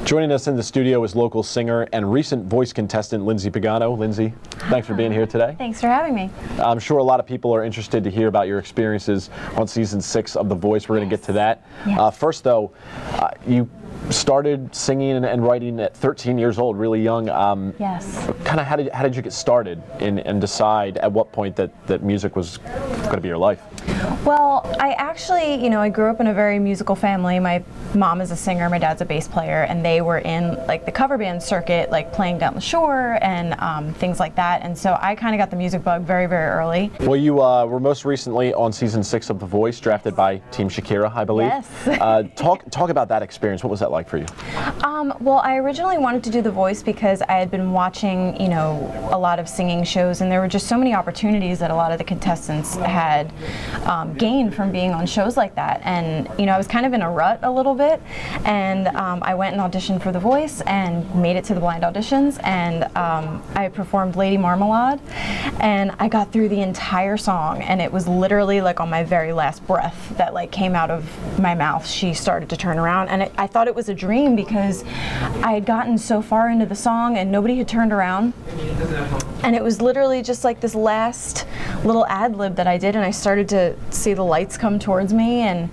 Joining us in the studio is local singer and recent voice contestant Lindsay Pagano. Lindsay, thanks for being here today. Thanks for having me. I'm sure a lot of people are interested to hear about your experiences on season 6 of The Voice. We're going to get to that. Yes. First, though, you started singing and writing at 13 years old, really young. Yes. Kind of how did you get started and decide at what point that music was going to be your life? Well, I actually, I grew up in a very musical family. My mom is a singer, my dad's a bass player, and they were in like the cover band circuit, like playing down the shore and things like that. And so I kind of got the music bug very, very early. Well, you were most recently on season 6 of The Voice, drafted by Team Shakira, I believe. Yes. Talk about that experience. What was that like for you? Well, I originally wanted to do The Voice because I had been watching, a lot of singing shows, and there were just so many opportunities that a lot of the contestants had gained from being on shows like that. And I was kind of in a rut a little bit, and I went and auditioned for The Voice and made it to the blind auditions, and I performed Lady Marmalade, and I got through the entire song, and it was literally like on my very last breath that like came out of my mouth, she started to turn around, and I thought it was a dream because I had gotten so far into the song and nobody had turned around, and it was literally just like this last little ad-lib that I did, and I started to see the lights come towards me, and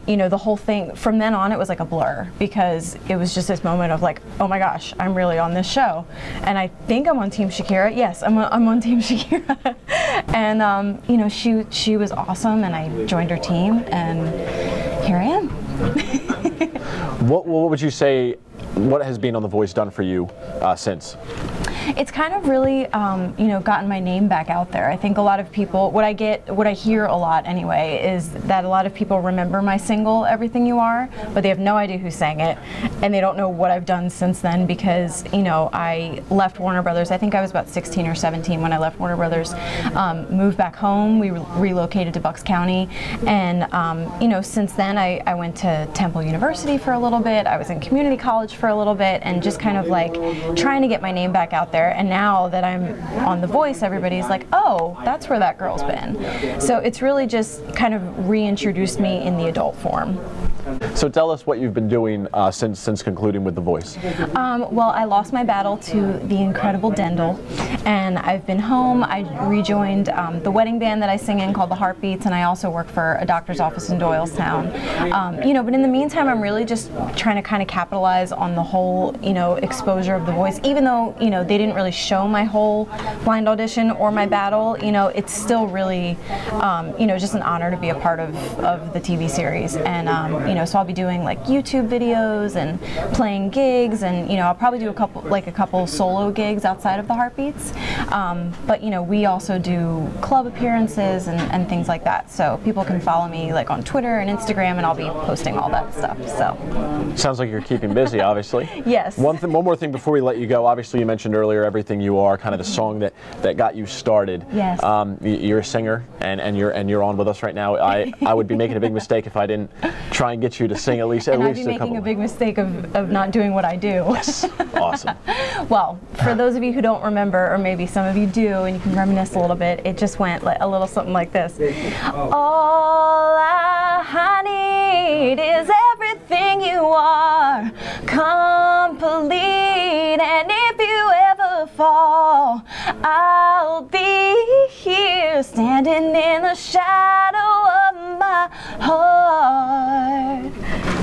the whole thing from then on, it was like a blur, because it was just this moment of like, oh my gosh, I'm really on this show, and I think I'm on Team Shakira. Yes, I'm on Team Shakira. And she was awesome, and I joined her team, and here I am. What would you say, what has being on The Voice done for you since? It's kind of really, gotten my name back out there. I think a lot of people, what I hear a lot anyway, is that a lot of people remember my single, Everything You Are, but they have no idea who sang it, and they don't know what I've done since then, because, I left Warner Brothers. I think I was about 16 or 17 when I left Warner Brothers, moved back home. We relocated to Bucks County, and, since then I went to Temple University for a little bit. I was in community college for a little bit, and just kind of like trying to get my name back out there. And now that I'm on The Voice, everybody's like, oh, that's where that girl's been. So it's really just kind of reintroduced me in the adult form. So tell us what you've been doing since concluding with The Voice. Well, I lost my battle to the incredible Dendel, and I've been home. I rejoined the wedding band that I sing in called the Heartbeats, and I also work for a doctor's office in Doylestown. But in the meantime, I'm really just trying to kind of capitalize on the whole, exposure of The Voice. Even though, they didn't really show my whole blind audition or my battle, it's still really, just an honor to be a part of the TV series. And, so I'll be doing like YouTube videos and playing gigs, and I'll probably do a couple solo gigs outside of the Heartbeats. But we also do club appearances and things like that. So people can follow me like on Twitter and Instagram, and I'll be posting all that stuff. So sounds like you're keeping busy, obviously. Yes. One more thing before we let you go. Obviously, you mentioned earlier Everything You Are, kind of the song that got you started. Yes. You're a singer, and you're on with us right now. I would be making a big mistake if I didn't try and get you to sing at least a couple. And I'd be making a big mistake of not doing what I do. Yes. Awesome. Well, for those of you who don't remember, or maybe some of you do, and you can reminisce a little bit, it just went like a little something like this. All I need is everything you are, complete, and if you ever fall, I'll be here standing in the shadow of my heart.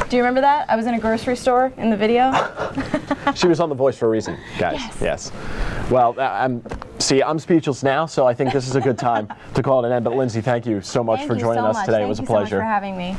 Do you remember that? I was in a grocery store in the video. She was on The Voice for a reason, guys. Yes. Well, I'm speechless now, so I think this is a good time to call it an end. But Lindsay, thank you so much for joining us today. It was a pleasure. Thank you so much for having me.